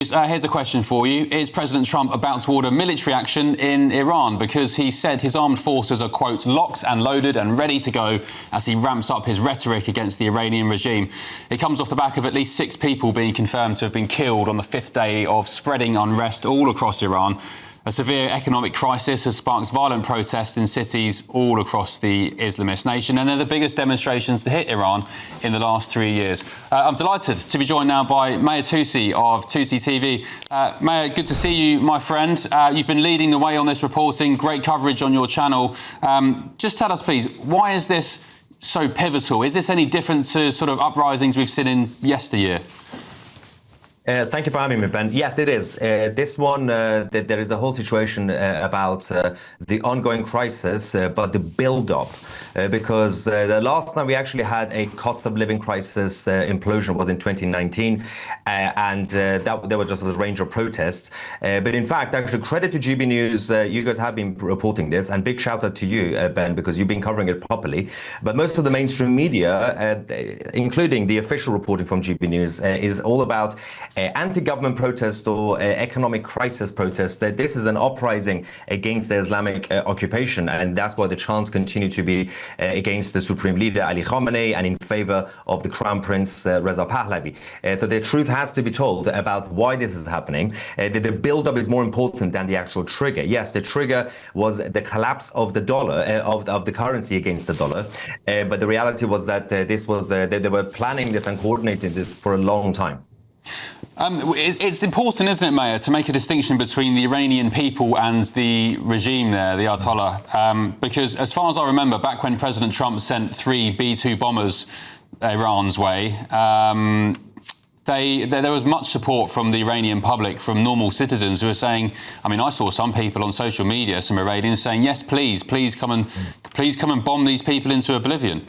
Here's a question for you. Is President Trump about to order military action in Iran? Because he said his armed forces are, quote, locked and loaded and ready to go as he ramps up his rhetoric against the Iranian regime. It comes off the back of at least 6 people being confirmed to have been killed on the 5th day of spreading unrest all across Iran. A severe economic crisis has sparked violent protests in cities all across the Islamist nation, and they're the biggest demonstrations to hit Iran in the last 3 years. I'm delighted to be joined now by Mahyar Tousi of Tousi TV. Mahyar, good to see you, my friend. You've been leading the way on this reporting, great coverage on your channel. Just tell us, please, why is this so pivotal? Is this any different to sort of uprisings we've seen in yesteryear? Thank you for having me, Ben. Yes, it is. This one, there is a whole situation about the ongoing crisis, but the build-up, because the last time we actually had a cost of living crisis implosion was in 2019, and that there was just a range of protests. But in fact, actually, credit to GB News, you guys have been reporting this, and big shout out to you, Ben, because you've been covering it properly. But most of the mainstream media, including the official reporting from GB News, is all about anti-government protest or economic crisis protest. That this is an uprising against the Islamic occupation, and that's why the chants continue to be against the Supreme Leader Ali Khamenei and in favor of the Crown Prince Reza Pahlavi. So the truth has to be told about why this is happening. The build-up is more important than the actual trigger. Yes, the trigger was the collapse of the dollar, of the currency against the dollar, but the reality was that this was they were planning this and coordinating this for a long time. It's important, isn't it, Mahyar, to make a distinction between the Iranian people and the regime there, the Ayatollah, because as far as I remember, back when President Trump sent 3 B-2 bombers Iran's way, there was much support from the Iranian public, from normal citizens who were saying, I mean, I saw some people on social media, some Iranians saying, yes, please come and bomb these people into oblivion.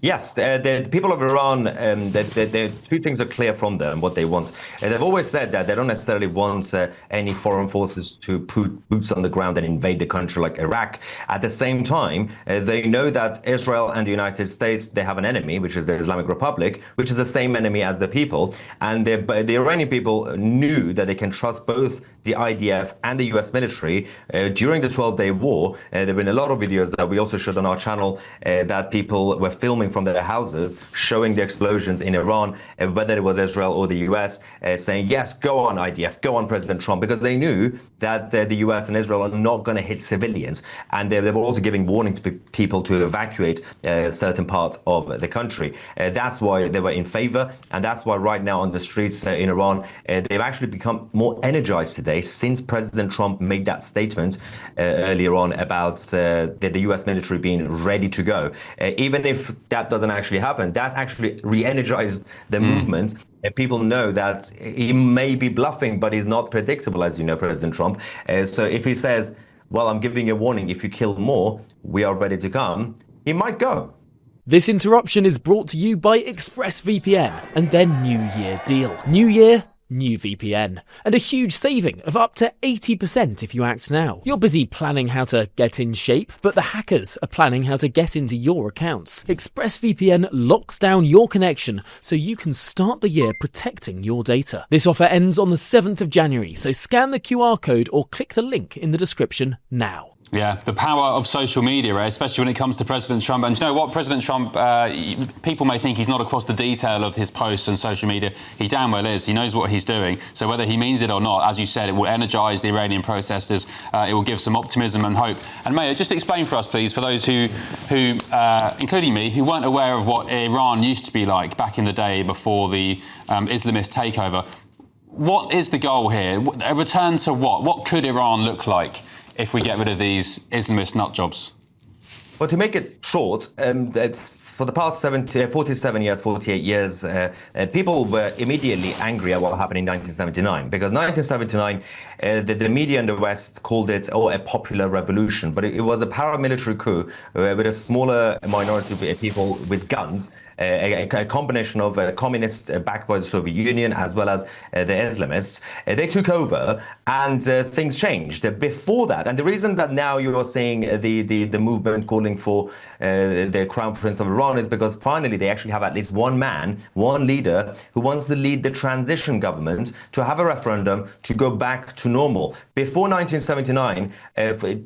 Yes, the people of Iran, the 2 things are clear from them, what they want. They've always said that they don't necessarily want any foreign forces to put boots on the ground and invade the country like Iraq. At the same time, they know that Israel and the United States, they have an enemy, which is the Islamic Republic, which is the same enemy as the people. And the Iranian people knew that they can trust both the IDF and the US military. During the 12-day war, there have been a lot of videos that we also showed on our channel that people were filming from their houses, showing the explosions in Iran, whether it was Israel or the US, saying, yes, go on IDF, go on President Trump, because they knew that the US and Israel are not going to hit civilians. And they were also giving warning to people to evacuate certain parts of the country. That's why they were in favor. And that's why right now on the streets in Iran, they've actually become more energized today since President Trump made that statement earlier on about the US military being ready to go. Even if that doesn't actually happen, that's actually re-energized the movement. People know that he may be bluffing, but he's not predictable, as you know, President Trump. So if he says, well, I'm giving you a warning, if you kill more, we are ready to come, he might go. This interruption is brought to you by ExpressVPN and their New Year deal. New Year, new VPN, and a huge saving of up to 80% if you act now. You're busy planning how to get in shape, but the hackers are planning how to get into your accounts. ExpressVPN locks down your connection so you can start the year protecting your data. This offer ends on the 7th of January, so scan the QR code or click the link in the description now. Yeah, the power of social media, right? Especially when it comes to President Trump. And you know what, President Trump, people may think he's not across the detail of his posts on social media. He damn well is. He knows what he's doing. So whether he means it or not, as you said, it will energise the Iranian protesters. It will give some optimism and hope. And Mahyar, just explain for us, please, for those who including me, who weren't aware of what Iran used to be like back in the day before the Islamist takeover. What is the goal here? A return to what? What could Iran look like if we get rid of these Islamist nutjobs? Well, to make it short, it's for the past 47 years, 48 years, people were immediately angry at what happened in 1979, because 1979, the media in the West called it a popular revolution, but it was a paramilitary coup with a smaller minority of people with guns a combination of communists backed by the Soviet Union as well as the Islamists. They took over and things changed. Before that, and the reason that now you are seeing the movement calling for the Crown Prince of Iran is because finally they actually have at least one man, one leader who wants to lead the transition government to have a referendum to go back to normal. Before 1979,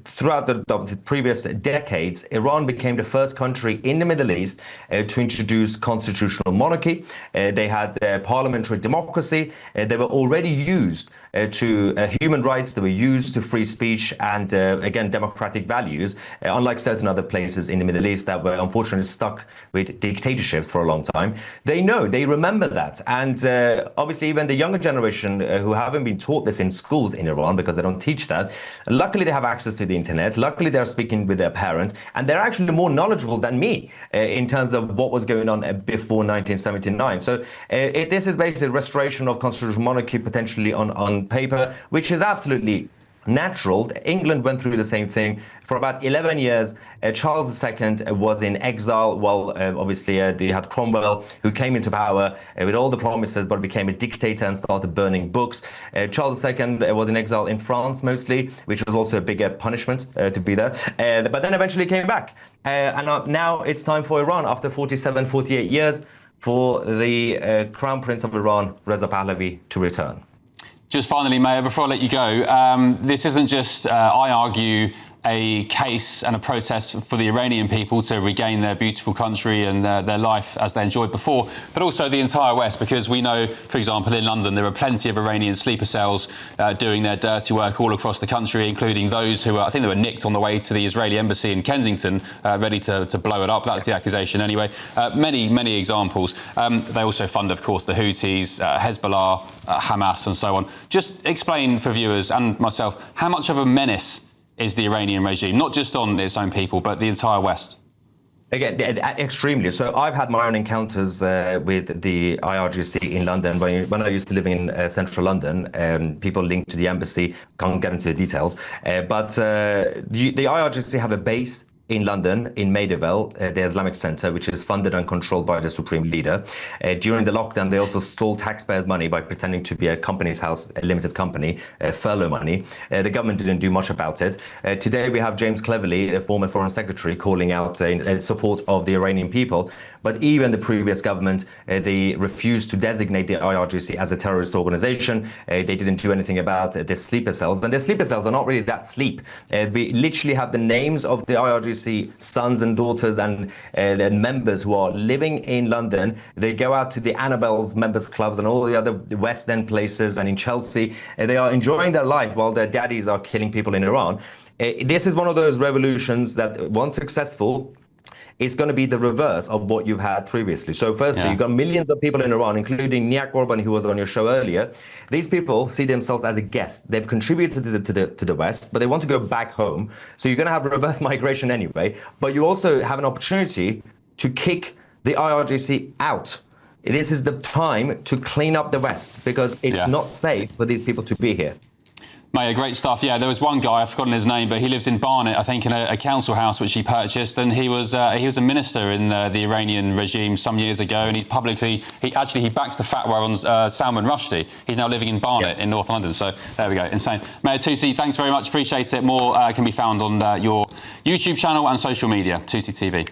throughout the previous decades, Iran became the first country in the Middle East to introduce constitutional monarchy. They had parliamentary democracy. They were already used to human rights. They were used to free speech and, again, democratic values, unlike certain other places in the Middle East that were unfortunately stuck with dictatorships for a long time. They know, they remember that. And obviously, even the younger generation who haven't been taught this in schools in Iran because they don't teach that, luckily they have access to the internet. Luckily, they're speaking with their parents, and they're actually more knowledgeable than me in terms of what was going on before 1979. So this is basically restoration of constitutional monarchy potentially on paper, which is absolutely natural. England went through the same thing for about 11 years. Charles II was in exile while obviously they had Cromwell, who came into power with all the promises but became a dictator and started burning books. Charles II was in exile in France mostly, which was also a bigger punishment to be there, but then eventually came back. And now it's time for Iran, after 47, 48 years, for the Crown Prince of Iran, Reza Pahlavi, to return. Just finally, Mahyar, before I let you go, this isn't just, I argue, a case and a protest for the Iranian people to regain their beautiful country and their life as they enjoyed before, but also the entire West, because we know, for example, in London, there are plenty of Iranian sleeper cells doing their dirty work all across the country, including those who I think they were nicked on the way to the Israeli embassy in Kensington, ready to blow it up. That's the accusation anyway. Many examples. They also fund, of course, the Houthis, Hezbollah, Hamas and so on. Just explain for viewers and myself, how much of a menace is the Iranian regime, not just on its own people, but the entire West? Again, extremely. So I've had my own encounters with the IRGC in London. When I used to live in central London, people linked to the embassy, can't get into the details. But the IRGC have a base in London, in Maydeville, the Islamic Center, which is funded and controlled by the Supreme Leader. During the lockdown, they also stole taxpayers' money by pretending to be a company's house, a limited company, furlough money. The government didn't do much about it. Today, we have James Cleverly, a former Foreign Secretary, calling out in support of the Iranian people. But even the previous government, they refused to designate the IRGC as a terrorist organization. They didn't do anything about the sleeper cells. And the sleeper cells are not really that sleep. We literally have the names of the IRGC sons and daughters and their members who are living in London. They go out to the Annabelle's members clubs and all the other West End places and in Chelsea. They are enjoying their life while their daddies are killing people in Iran. This is one of those revolutions that, once successful, it's going to be the reverse of what you've had previously. So firstly, you've got millions of people in Iran, including Nia Korban, who was on your show earlier. These people see themselves as a guest. They've contributed to the West, but they want to go back home. So you're going to have reverse migration anyway. But you also have an opportunity to kick the IRGC out. This is the time to clean up the West, because it's not safe for these people to be here. Mahyar, great stuff. Yeah, there was one guy, I've forgotten his name, but he lives in Barnet, I think, in a council house which he purchased, and he was a minister in the Iranian regime some years ago, and he backs the fatwa on Salman Rushdie. He's now living in Barnet in North London. So there we go, insane. Mahyar Tousi, thanks very much, appreciate it. More can be found on your YouTube channel and social media, Tousi TV.